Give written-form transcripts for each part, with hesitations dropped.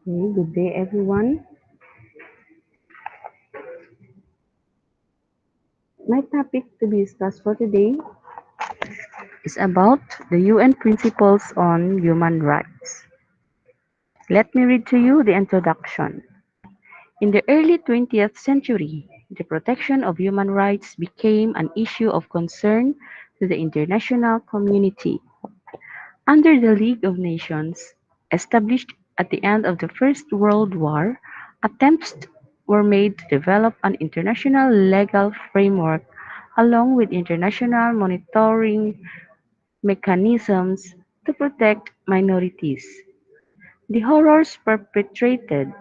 Okay, good day everyone. My topic to be discussed for today is about the UN Principles on Human Rights. Let me read to you the introduction. In the early 20th century, the protection of human rights became an issue of concern to the international community. Under the League of Nations, established at the end of the First World War, attempts were made to develop an international legal framework along with international monitoring mechanisms to protect minorities. The horrors perpetrated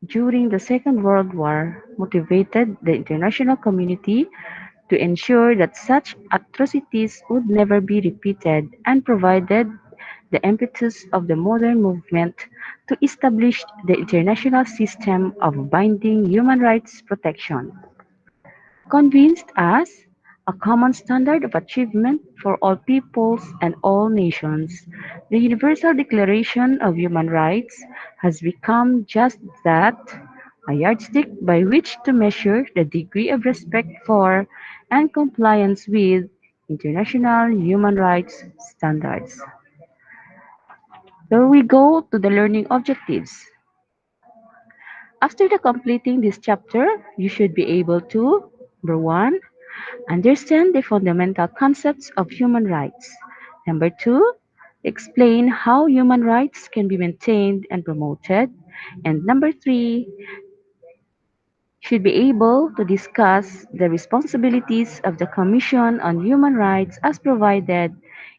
during the Second World War motivated the international community to ensure that such atrocities would never be repeated and provided the impetus of the modern movement to establish the international system of binding human rights protection, convinced as a common standard of achievement for all peoples and all nations. The Universal Declaration of Human Rights has become just that, a yardstick by which to measure the degree of respect for and compliance with international human rights standards. So we go to the learning objectives. After the completing this chapter, you should be able to, number one, understand the fundamental concepts of human rights. Number two, explain how human rights can be maintained and promoted. And number three, should be able to discuss the responsibilities of the Commission on Human Rights as provided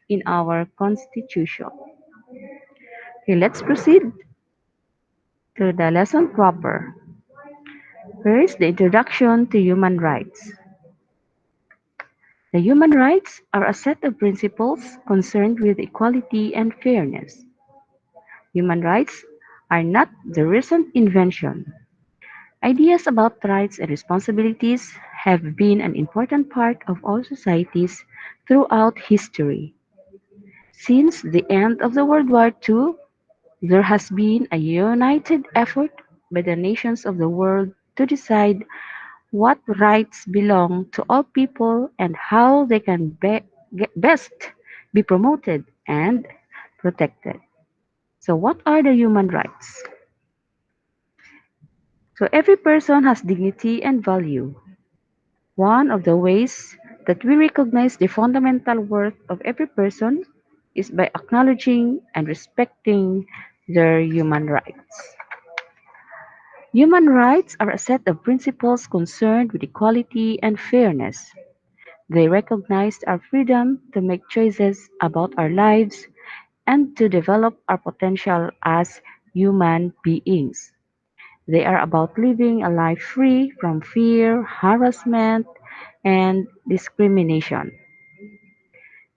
in our Constitution. Okay, let's proceed to the lesson proper. First, the introduction to human rights. The human rights are a set of principles concerned with equality and fairness. Human rights are not the recent invention. Ideas about rights and responsibilities have been an important part of all societies throughout history. Since the end of the World War II, there has been a united effort by the nations of the world to decide what rights belong to all people and how they can best be promoted and protected. So, what are the human rights? So, every person has dignity and value. One of the ways that we recognize the fundamental worth of every person is by acknowledging and respecting their human rights. Human rights are a set of principles concerned with equality and fairness. They recognize our freedom to make choices about our lives and to develop our potential as human beings. They are about living a life free from fear, harassment, and discrimination.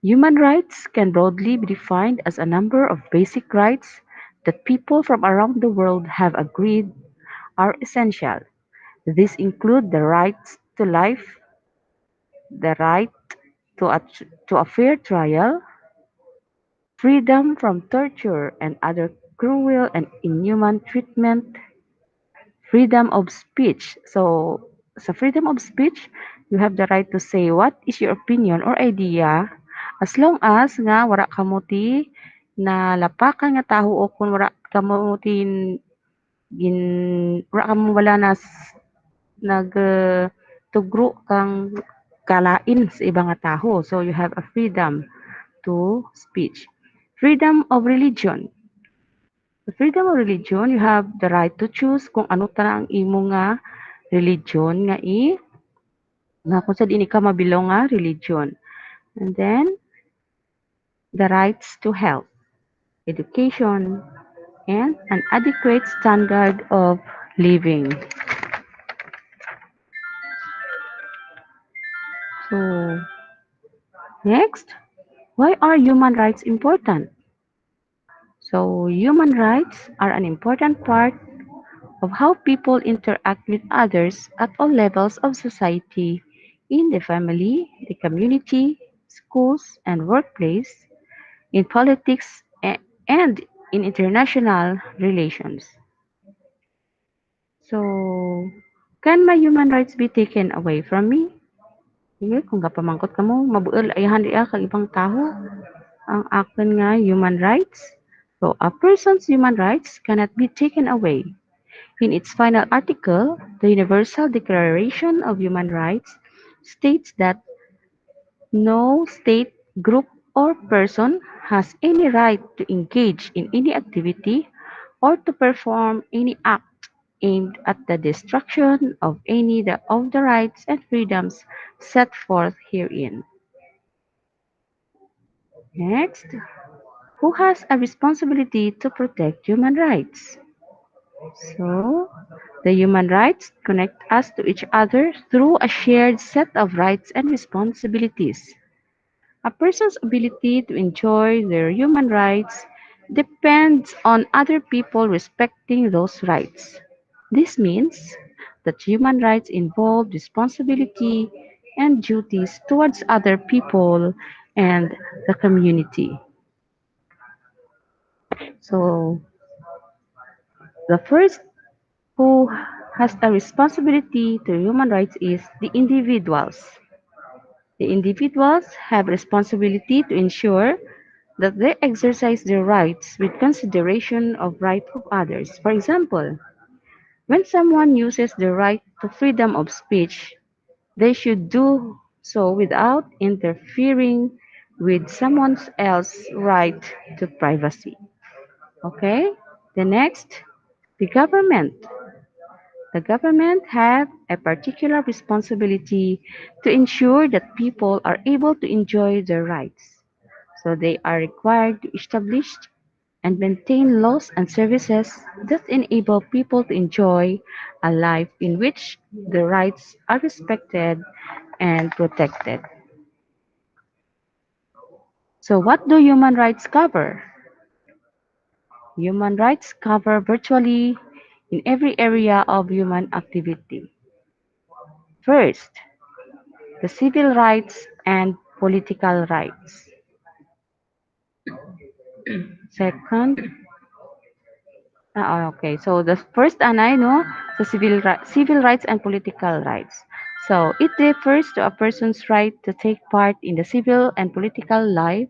Human rights can broadly be defined as a number of basic rights that people from around the world have agreed are essential. These include the right to life, the right to a fair trial, freedom from torture and other cruel and inhuman treatment, freedom of speech. So, sa freedom of speech, you have the right to say what is your opinion or idea as long as nga wala kamo ti na lapakan nga taho o kung wala kamo ti gin wala kamo wala nas nag tugro kang kalain sa ibang nga taho. So you have a freedom to speech. Freedom of religion. The freedom of religion, you have the right to choose kung ano ta ang imo nga religion nga kung sa ini ka mabilong nga religion. And then the rights to health, education, and an adequate standard of living. So, next, why are human rights important? So, human rights are an important part of how people interact with others at all levels of society, in the family, the community, schools, and workplace, in politics, and in international relations. So, can my human rights be taken away from me? Sige, kung gapamangkot ka mo, mabuol ayahan diya kag ibang taho ang akin nga human rights. So, a person's human rights cannot be taken away. In its final article, the Universal Declaration of Human Rights states that no state, group, or person has any right to engage in any activity or to perform any act aimed at the destruction of any of the rights and freedoms set forth herein. Next, who has a responsibility to protect human rights? So, the human rights connect us to each other through a shared set of rights and responsibilities. A person's ability to enjoy their human rights depends on other people respecting those rights. This means that human rights involve responsibility and duties towards other people and the community. So, the first who has a responsibility to human rights is the individuals. The individuals have responsibility to ensure that they exercise their rights with consideration of right of others. For example, when someone uses the right to freedom of speech, they should do so without interfering with someone else's right to privacy. Okay? The next, the government. The government have a particular responsibility to ensure that people are able to enjoy their rights. So they are required to establish and maintain laws and services that enable people to enjoy a life in which the rights are respected and protected. So what do human rights cover? Human rights cover virtually in every area of human activity. First, the civil rights and political rights. Second, okay. So the first anay, no, so civil rights and political rights. So it refers to a person's right to take part in the civil and political life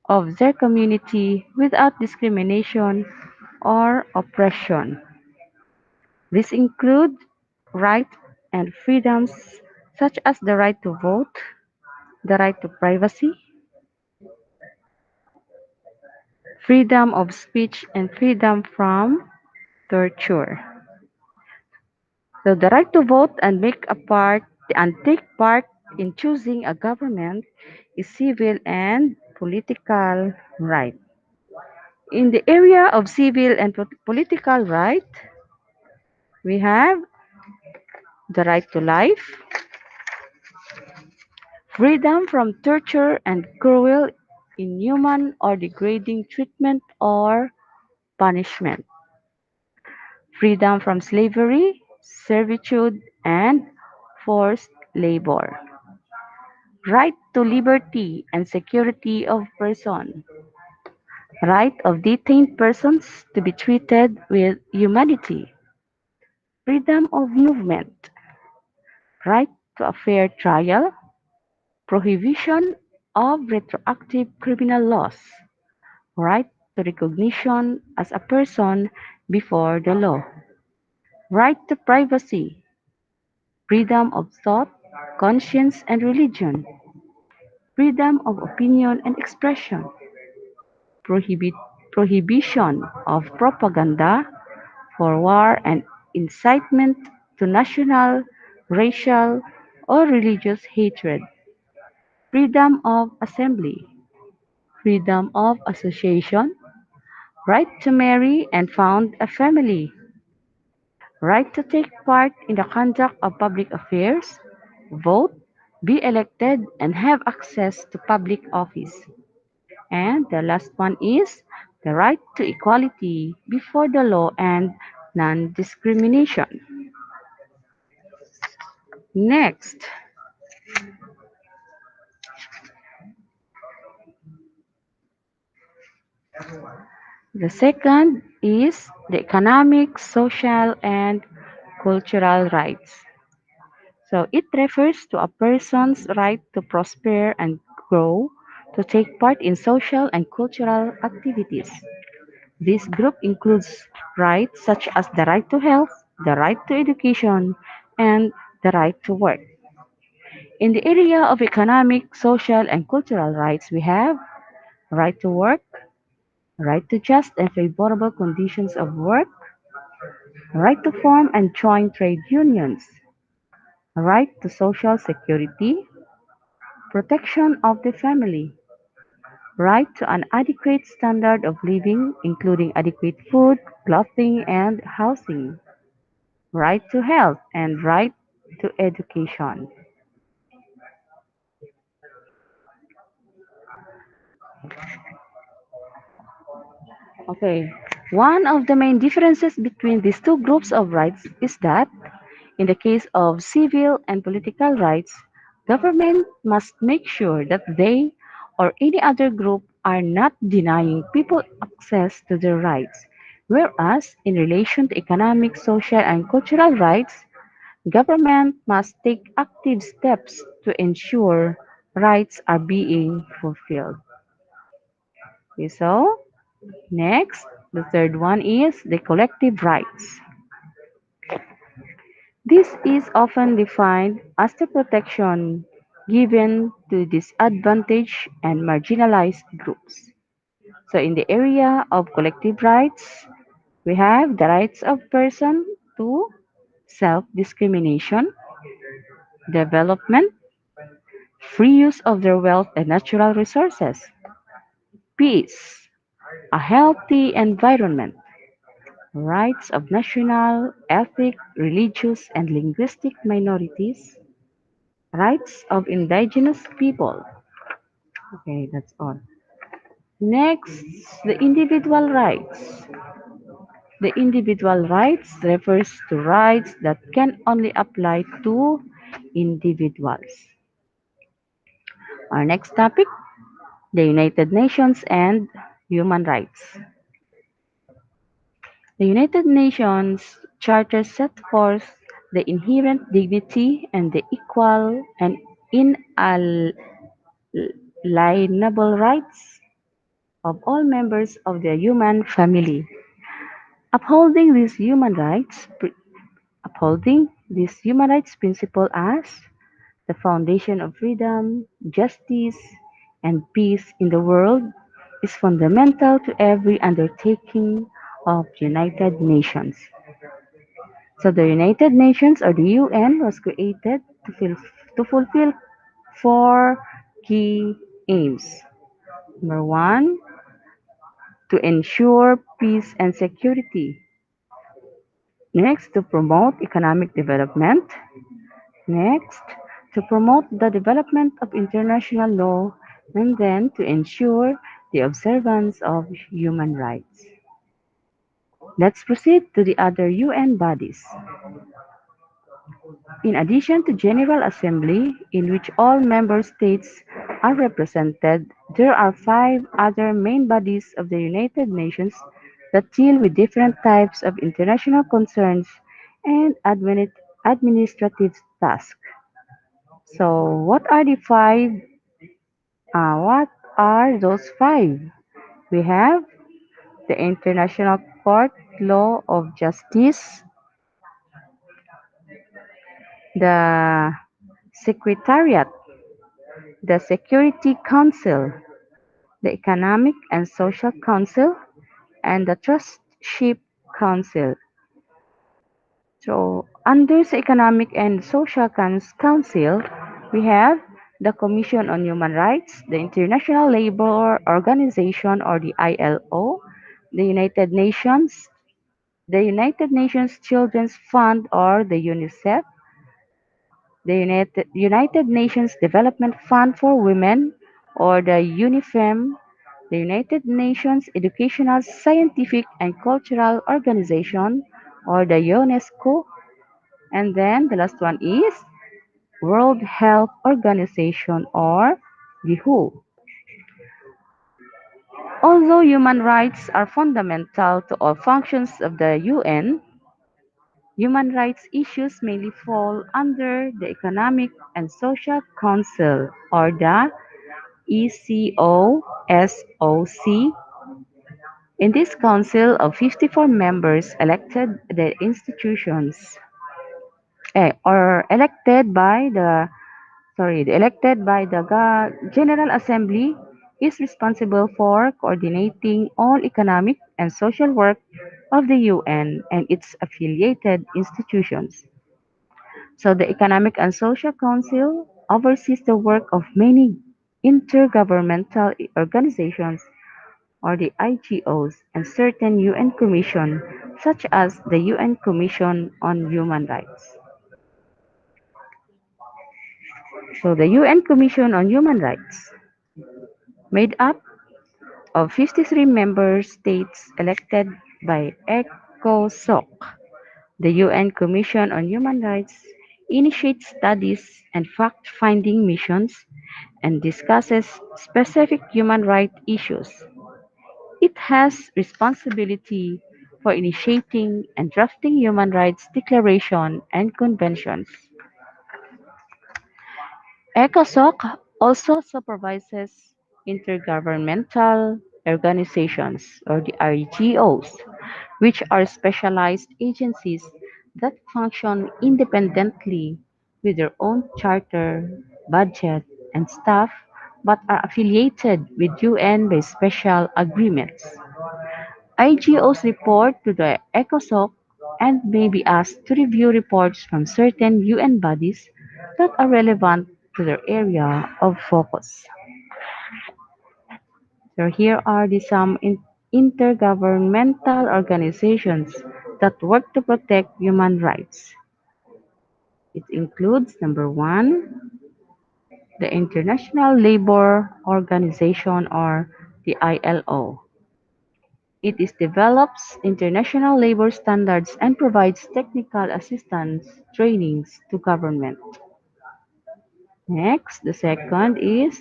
of their community without discrimination or oppression. This include rights and freedoms such as the right to vote, the right to privacy, freedom of speech, and freedom from torture. So the right to vote and take part in choosing a government is civil and political right. In the area of civil and political right, we have the right to life, freedom from torture and cruel, inhuman or degrading treatment or punishment, freedom from slavery, servitude, and forced labor, right to liberty and security of person, right of detained persons to be treated with humanity, freedom of movement, right to a fair trial, prohibition of retroactive criminal laws, right to recognition as a person before the law, right to privacy, freedom of thought, conscience, and religion, freedom of opinion and expression, prohibit, prohibition of propaganda for war and incitement to national, racial, or religious hatred, freedom of assembly, freedom of association, right to marry and found a family, right to take part in the conduct of public affairs, vote, be elected, and have access to public office. And the last one is the right to equality before the law and non-discrimination. Next, The second is the economic, social, and cultural rights. So it refers to a person's right to prosper and grow, to take part in social and cultural activities. This group includes rights such as the right to health, the right to education, and the right to work. In the area of economic, social, and cultural rights, we have right to work, right to just and favorable conditions of work, right to form and join trade unions, right to social security, protection of the family, right to an adequate standard of living, including adequate food, clothing, and housing, right to health, and right to education. Okay, one of the main differences between these two groups of rights is that in the case of civil and political rights, government must make sure that they or any other group are not denying people access to their rights. Whereas in relation to economic, social, and cultural rights, government must take active steps to ensure rights are being fulfilled. Okay, so next, the third one is the collective rights. This is often defined as the protection given to disadvantaged and marginalized groups. So in the area of collective rights, we have the rights of person to self-discrimination, development, free use of their wealth and natural resources, peace, a healthy environment, rights of national, ethnic, religious, and linguistic minorities, rights of indigenous people. Okay, that's all. Next, the individual rights. The individual rights refers to rights that can only apply to individuals. Our next topic, the United Nations and human rights. The United Nations Charter set forth the inherent dignity and the equal and inalienable rights of all members of the human family. Upholding these human rights, upholding this human rights principle as the foundation of freedom, justice, and peace in the world is fundamental to every undertaking of United Nations. So the United Nations or the UN was created to fulfill four key aims. Number one, to ensure peace and security. Next, to promote economic development. Next, to promote the development of international law. And then to ensure the observance of human rights. Let's proceed to the other UN bodies. In addition to General Assembly, in which all member states are represented, there are five other main bodies of the United Nations that deal with different types of international concerns and administrative tasks. So, what are those five? We have the International Court Law of Justice, the Secretariat, the Security Council, the Economic and Social Council, and the Trustship Council. So, under the Economic and Social Council, we have the Commission on Human Rights, the International Labour Organization or the ILO, the United Nations, the United Nations Children's Fund or the UNICEF, the United Nations Development Fund for Women or the UNIFEM, the United Nations Educational, Scientific and Cultural Organization or the UNESCO, and then the last one is World Health Organization or the WHO. Although human rights are fundamental to all functions of the UN, human rights issues mainly fall under the Economic and Social Council or the ECOSOC. In this council of 54 members elected the institutions or elected by the General Assembly is responsible for coordinating all economic and social work of the UN and its affiliated institutions. So the Economic and Social Council oversees the work of many intergovernmental organizations or the IGOs and certain UN commission such as the UN Commission on Human Rights. So the UN Commission on Human Rights, made up of 53 member states elected by ECOSOC, the UN Commission on Human Rights, initiates studies and fact-finding missions and discusses specific human rights issues. It has responsibility for initiating and drafting human rights declaration and conventions. ECOSOC also supervises intergovernmental organizations or the IGOs, which are specialized agencies that function independently with their own charter, budget, and staff but are affiliated with UN by special agreements. IGOs report to the ECOSOC and may be asked to review reports from certain UN bodies that are relevant to their area of focus. So here are some intergovernmental organizations that work to protect human rights. It includes number one, the International Labour Organization or the ILO. It is develops international labor standards and provides technical assistance trainings to government. Next, the second is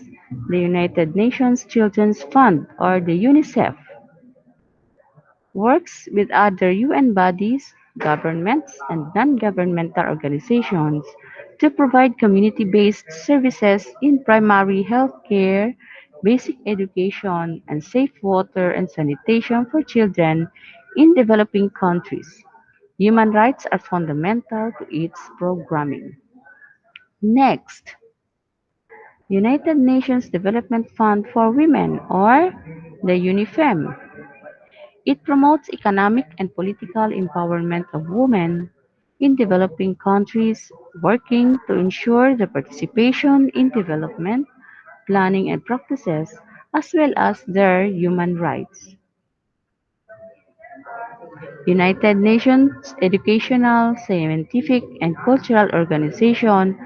the United Nations Children's Fund or the UNICEF. Works with other UN bodies, governments, and non-governmental organizations to provide community-based services in primary health care, basic education, and safe water and sanitation for children in developing countries. Human rights are fundamental to its programming. Next, United Nations Development Fund for Women or the UNIFEM. It promotes economic and political empowerment of women in developing countries, working to ensure their participation in development, planning and practices, as well as their human rights. United Nations Educational, Scientific and Cultural Organization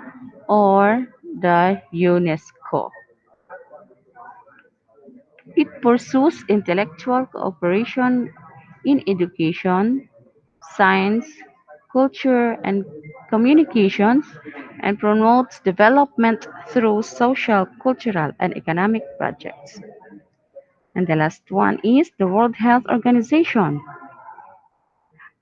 or the UNESCO. It pursues intellectual cooperation in education, science, culture, and communications, and promotes development through social, cultural, and economic projects. And the last one is the World Health Organization.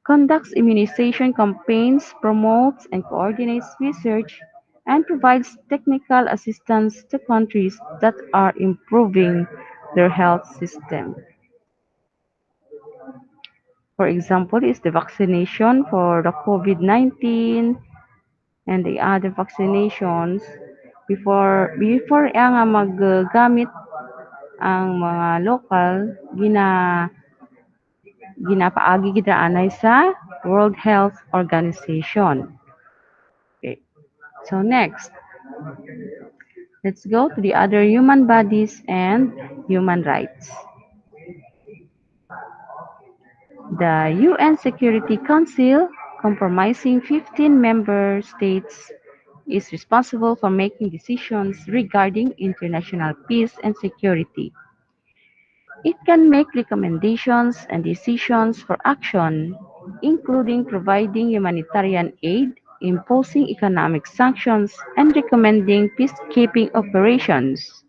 Conducts immunization campaigns, promotes and coordinates research, and provides technical assistance to countries that are improving their health system. For example, is the vaccination for the COVID-19 and the other vaccinations before nga maggamit ang mga lokal ginapaagi gid anay sa World Health Organization. Okay. So next, let's go to the other human bodies and human rights. The UN Security Council, comprising 15 member states, is responsible for making decisions regarding international peace and security. It can make recommendations and decisions for action, including providing humanitarian aid, imposing economic sanctions, and recommending peacekeeping operations.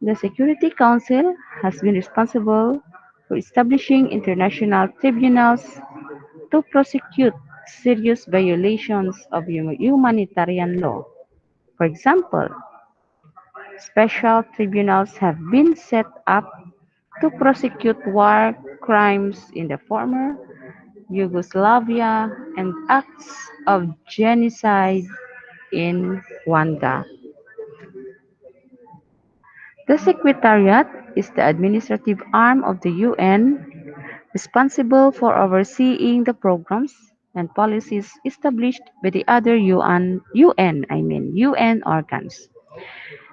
The Security Council has been responsible for establishing international tribunals to prosecute serious violations of humanitarian law. For example, special tribunals have been set up to prosecute war crimes in the former Yugoslavia and acts of genocide in Rwanda. The Secretariat is the administrative arm of the UN, responsible for overseeing the programs and policies established by the other UN organs.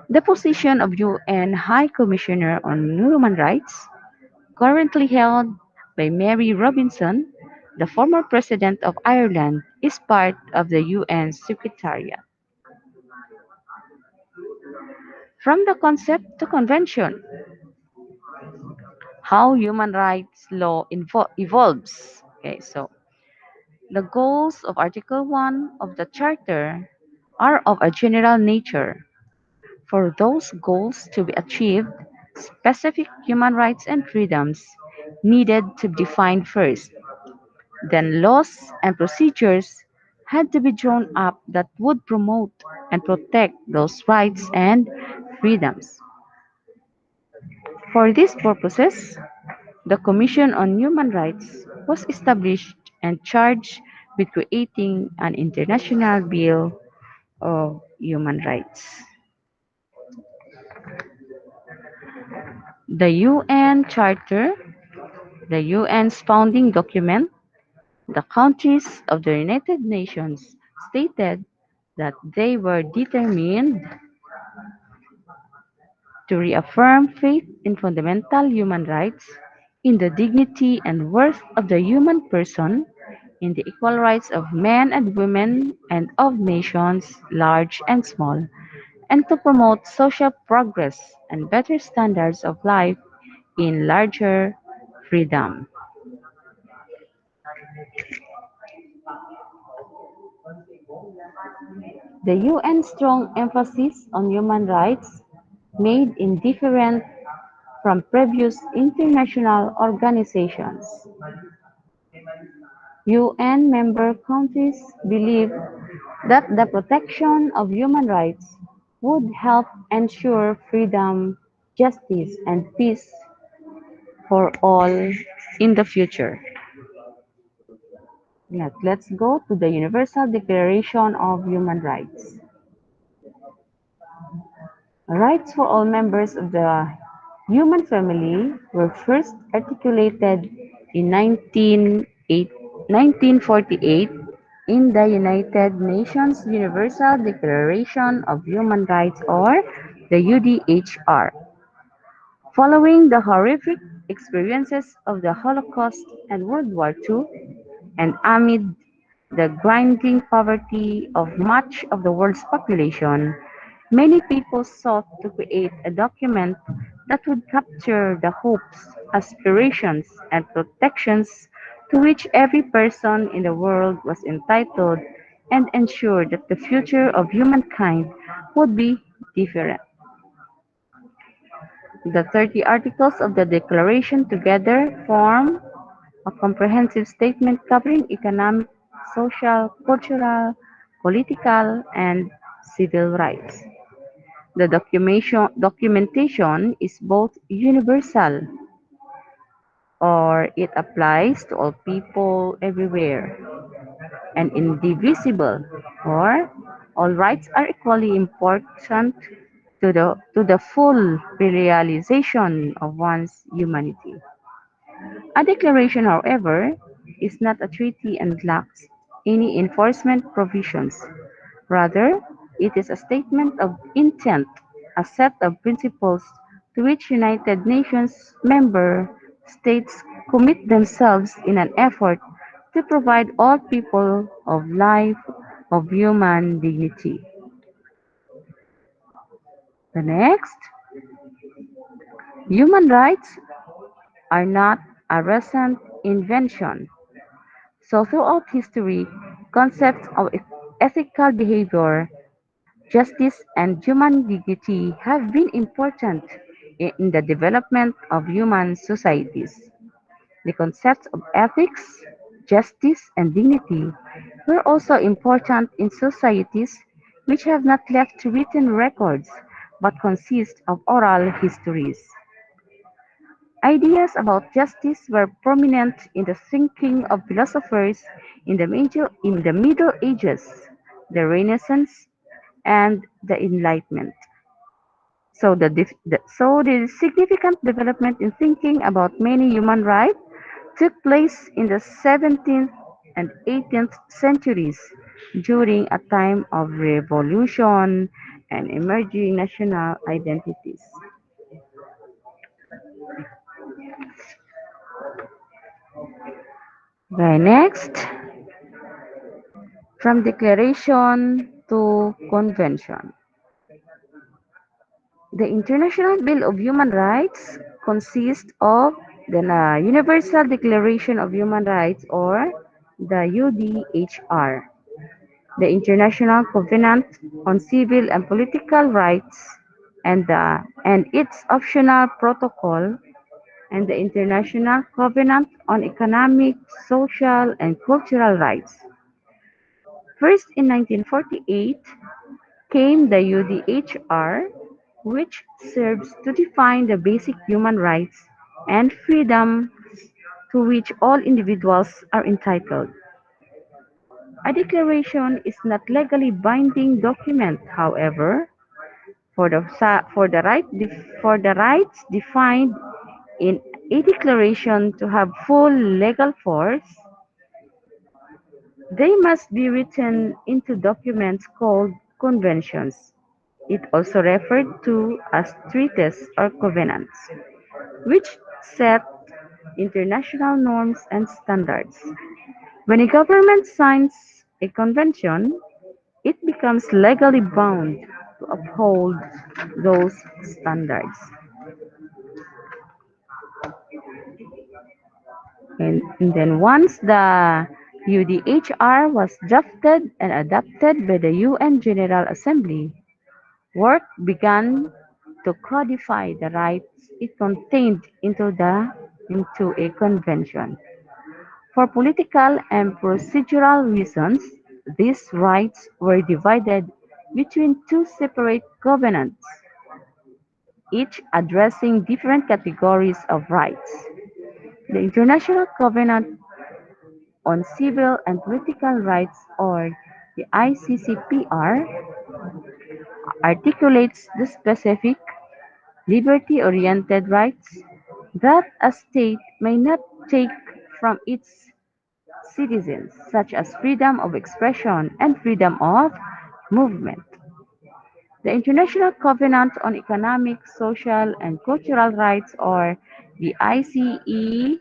The position of UN High Commissioner on Human Rights, currently held by Mary Robinson, the former President of Ireland, is part of the UN Secretariat. From the concept to convention, how human rights law evolves. Okay, so the goals of Article 1 of the Charter are of a general nature. For those goals to be achieved, specific human rights and freedoms needed to be defined first. Then laws and procedures had to be drawn up that would promote and protect those rights and freedoms. For these purposes, the Commission on Human Rights was established and charged with creating an international bill of human rights. The UN Charter, the UN's founding document, the countries of the United Nations stated that they were determined to reaffirm faith in fundamental human rights, in the dignity and worth of the human person, in the equal rights of men and women and of nations, large and small, and to promote social progress and better standards of life in larger freedom. The UN's strong emphasis on human rights made indifferent from previous international organizations. UN member countries believe that the protection of human rights would help ensure freedom, justice, and peace for all in the future. Let's go to the Universal Declaration of Human Rights. Rights for all members of the human family were first articulated in 1948 in the United Nations Universal Declaration of Human Rights, or the UDHR. Following the horrific experiences of the Holocaust and World War II, and amid the grinding poverty of much of the world's population, many people sought to create a document that would capture the hopes, aspirations, and protections to which every person in the world was entitled and ensure that the future of humankind would be different. The 30 articles of the Declaration together form a comprehensive statement covering economic, social, cultural, political, and civil rights. The documentation is both universal, or it applies to all people everywhere, and indivisible, or all rights are equally important to the full realization of one's humanity. A declaration, however, is not a treaty and lacks any enforcement provisions. Rather, it is a statement of intent, a set of principles to which United Nations member states commit themselves in an effort to provide all people of life of human dignity. The next, human rights are not a recent invention. So throughout history, concepts of ethical behavior, justice, and human dignity have been important in the development of human societies. The concepts of ethics, justice, and dignity were also important in societies which have not left written records but consist of oral histories. Ideas about justice were prominent in the thinking of philosophers in the Middle Ages, the Renaissance, and the Enlightenment. So the significant development in thinking about many human rights took place in the 17th and 18th centuries during a time of revolution and emerging national identities. Okay, next, from declaration to convention. The International Bill of Human Rights consists of the Universal Declaration of Human Rights, or the UDHR, the International Covenant on Civil and Political Rights, and its optional protocol, and the International Covenant on Economic, Social, and Cultural Rights. First, in 1948, came the UDHR, which serves to define the basic human rights and freedom to which all individuals are entitled. A declaration is not legally binding document, however, for the rights defined in a declaration to have full legal force, they must be written into documents called conventions. It also referred to as treaties or covenants, which set international norms and standards. When a government signs a convention, it becomes legally bound to uphold those standards. And then once the UDHR was drafted and adopted by the UN General Assembly, work began to codify the rights it contained into a convention. For political and procedural reasons, these rights were divided between two separate covenants, each addressing different categories of rights. The International Covenant on Civil and Political Rights, or the ICCPR, articulates the specific liberty-oriented rights that a state may not take from its citizens, such as freedom of expression and freedom of movement. The International Covenant on Economic, Social, and Cultural Rights, or the ICESCR,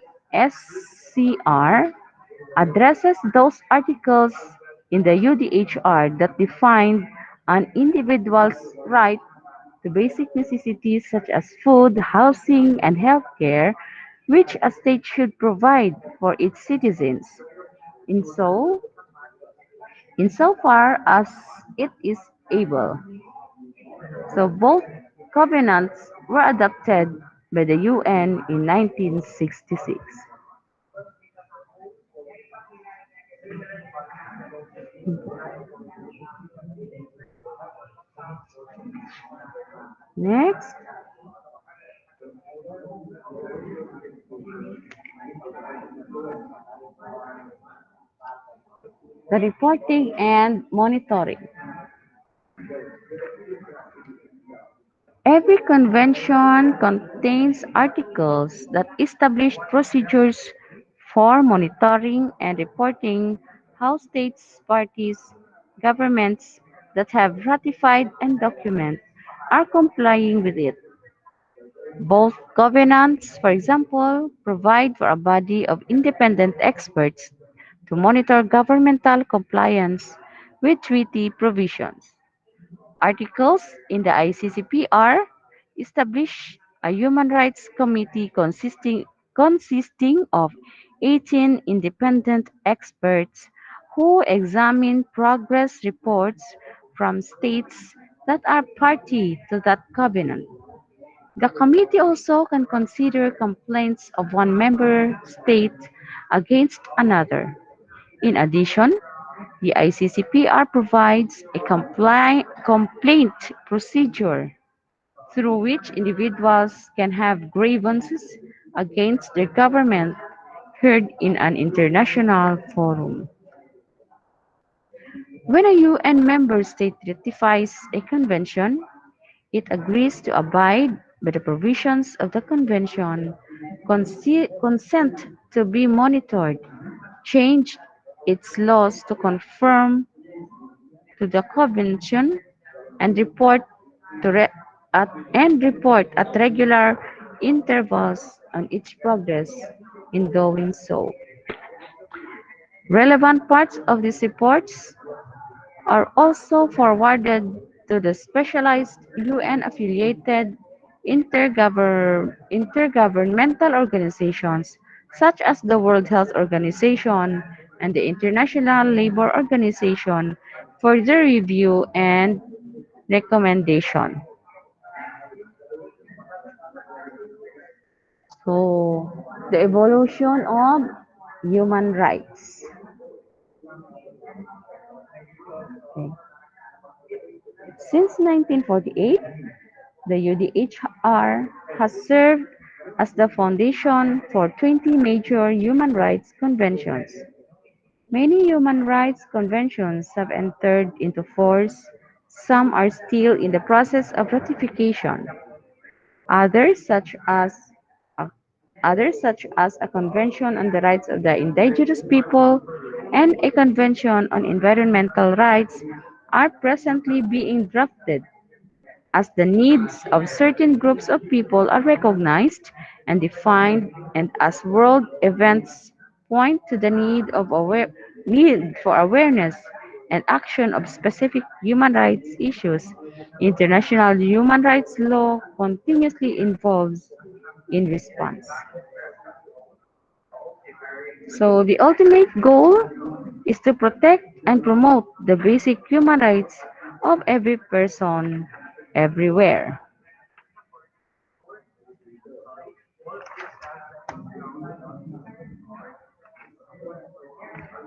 addresses those articles in the UDHR that define an individual's right to basic necessities such as food, housing, and health care, which a state should provide for its citizens. In so, insofar as it is able. So both covenants were adopted by the UN in 1966. Next, the reporting and monitoring. Every convention contains articles that establish procedures for monitoring and reporting how states, parties, governments that have ratified and document are complying with it. Both covenants, for example, provide for a body of independent experts to monitor governmental compliance with treaty provisions. Articles in the ICCPR establish a human rights committee consisting of 18 independent experts who examine progress reports from states that are party to that covenant. The committee also can consider complaints of one member state against another. In addition, the ICCPR provides a complaint procedure through which individuals can have grievances against their government heard in an international forum. When a UN member state ratifies a convention, it agrees to abide by the provisions of the convention, consent to be monitored, change its laws to conform to the convention, and report at regular intervals on its progress in doing so. Relevant parts of these reports are also forwarded to the specialized UN-affiliated intergovernmental organizations such as the World Health Organization and the International Labour Organization for their review and recommendation. So, the evolution of human rights. Okay. Since 1948, the UDHR has served as the foundation for 20 major human rights conventions. Many human rights conventions have entered into force. Some are still in the process of ratification. Others, such as a, Others, such as a Convention on the Rights of the Indigenous People and a Convention on Environmental Rights, are presently being drafted. As the needs of certain groups of people are recognized and defined, and as world events point to the need for awareness and action of specific human rights issues, international human rights law continuously evolves in response. So the ultimate goal is to protect and promote the basic human rights of every person everywhere.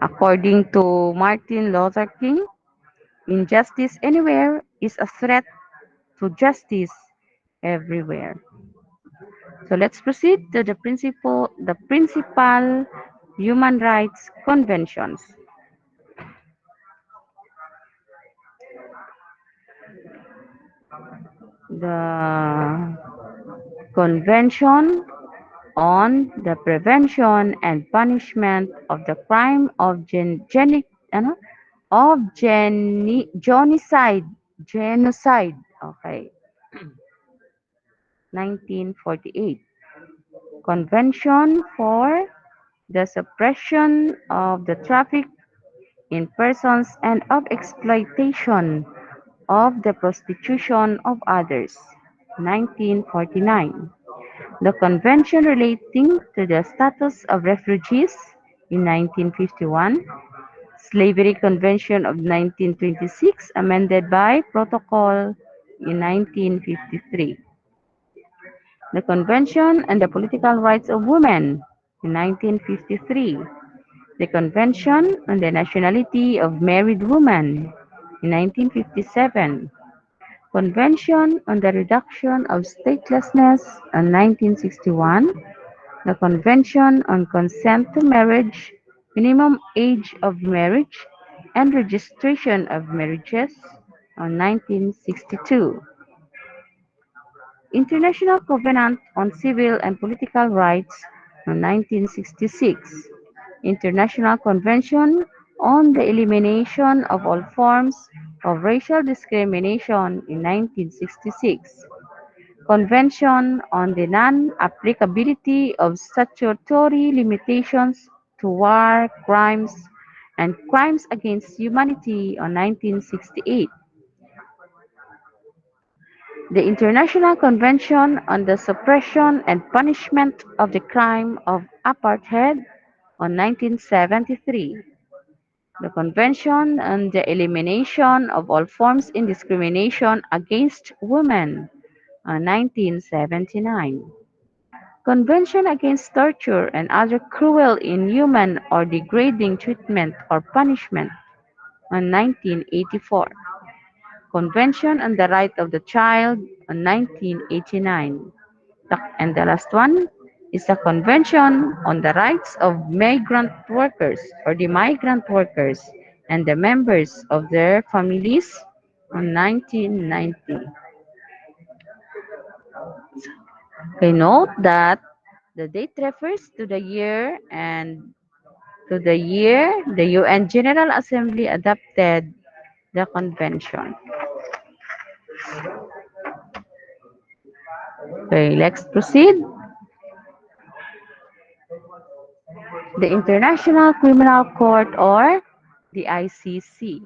According to Martin Luther King, injustice anywhere is a threat to justice everywhere. So let's proceed to the principal human rights conventions. The Convention on the Prevention and Punishment of the Crime of genocide. Okay, 1948. Convention for the Suppression of the Traffic in Persons and of Exploitation of the Prostitution of Others, 1949. The Convention relating to the status of refugees in 1951, Slavery Convention of 1926 amended by Protocol in 1953, the Convention on the Political Rights of Women in 1953, the Convention on the Nationality of Married Women in 1957, Convention on the Reduction of Statelessness in 1961, the Convention on Consent to Marriage, Minimum Age of Marriage, and Registration of Marriages in 1962, International Covenant on Civil and Political Rights in 1966, International Convention on the Elimination of All Forms of Racial Discrimination in 1966, Convention on the Non-Applicability of Statutory Limitations to War Crimes and Crimes Against Humanity in 1968, the International Convention on the Suppression and Punishment of the Crime of Apartheid in 1973, the Convention on the Elimination of All Forms of Discrimination Against Women 1979. Convention Against Torture and Other Cruel, Inhuman, or Degrading Treatment or Punishment on 1984. Convention on the Right of the Child on 1989. And the last one is the Convention on the Rights of Migrant Workers or the Migrant Workers and the Members of Their Families on 1990. Okay, note that the date refers to the year and to the year the UN General Assembly adopted the convention. Okay, let's proceed. The International Criminal Court or the ICC.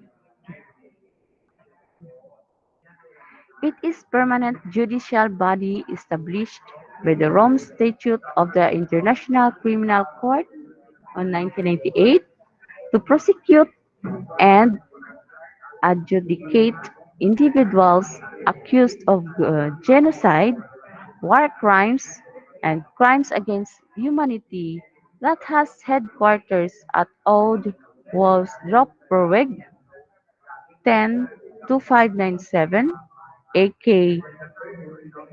It is permanent judicial body established by the Rome Statute of the International Criminal Court on 1998 to prosecute and adjudicate individuals accused of genocide, war crimes, and crimes against humanity that has headquarters at Oud Wolfsdorp-Berweg 10-2597, aka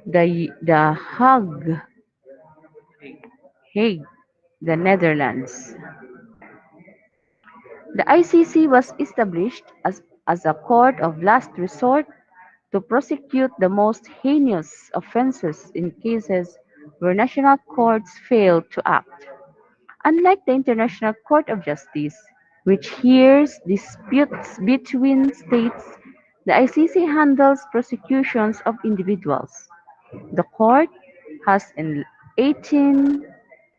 the Hague, the Netherlands. The ICC was established as a court of last resort to prosecute the most heinous offenses in cases where national courts fail to act. Unlike the International Court of Justice, which hears disputes between states, the ICC handles prosecutions of individuals. The court has 18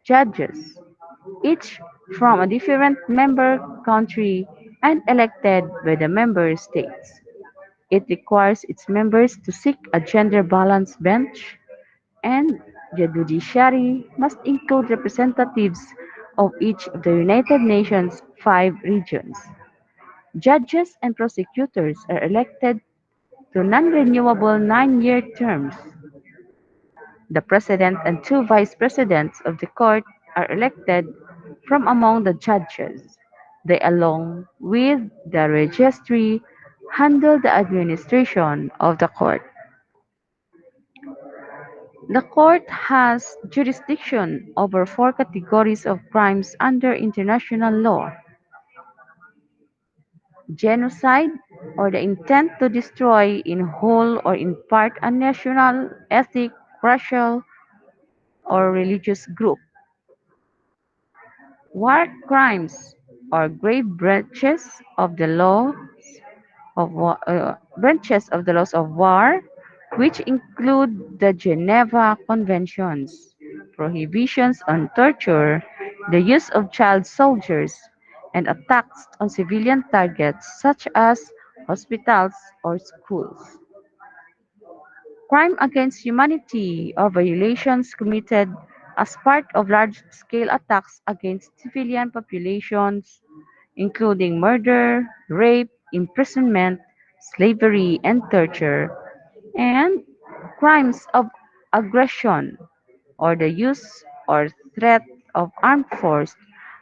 judges, each from a different member country and elected by the member states. It requires its members to seek a gender-balanced bench, and the judiciary must include representatives of each of the United Nations' 5 regions. Judges and prosecutors are elected to non-renewable 9-year terms. The president and 2 vice presidents of the court are elected from among the judges. They, along with the registry, handle the administration of the court. The court has jurisdiction over 4 categories of crimes under international law: genocide, or the intent to destroy in whole or in part a national, ethnic, racial, or religious group; war crimes, or grave breaches of the laws of war, which include the Geneva Conventions, prohibitions on torture, the use of child soldiers, and attacks on civilian targets such as hospitals or schools. Crime against humanity or violations committed as part of large-scale attacks against civilian populations, including murder, rape, imprisonment, slavery, and torture; and crimes of aggression, or the use or threat of armed force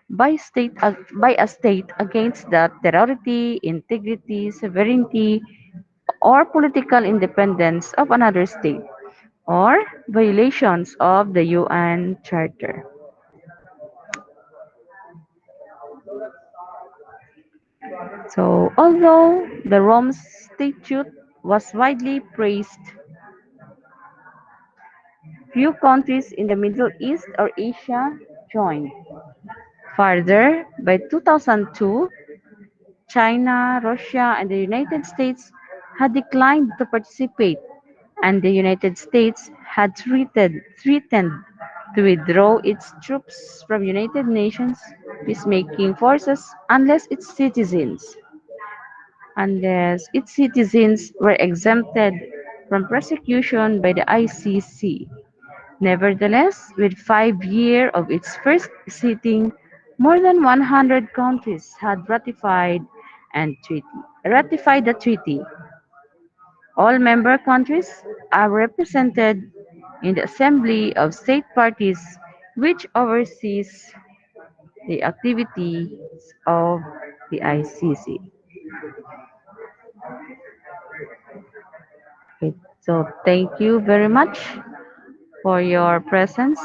by a state against the territory, integrity, sovereignty, or political independence of another state, or violations of the UN Charter. So, although the Rome Statute was widely praised, few countries in the Middle East or Asia joined. Further, by 2002, China, Russia, and the United States had declined to participate, and the United States had threatened to withdraw its troops from United Nations peacemaking forces unless its citizens were exempted from prosecution by the ICC. Nevertheless, with 5 years of its first sitting, more than 100 countries had ratified the treaty. All member countries are represented in the Assembly of State Parties, which oversees the activities of the ICC. Okay, so thank you very much for your presence.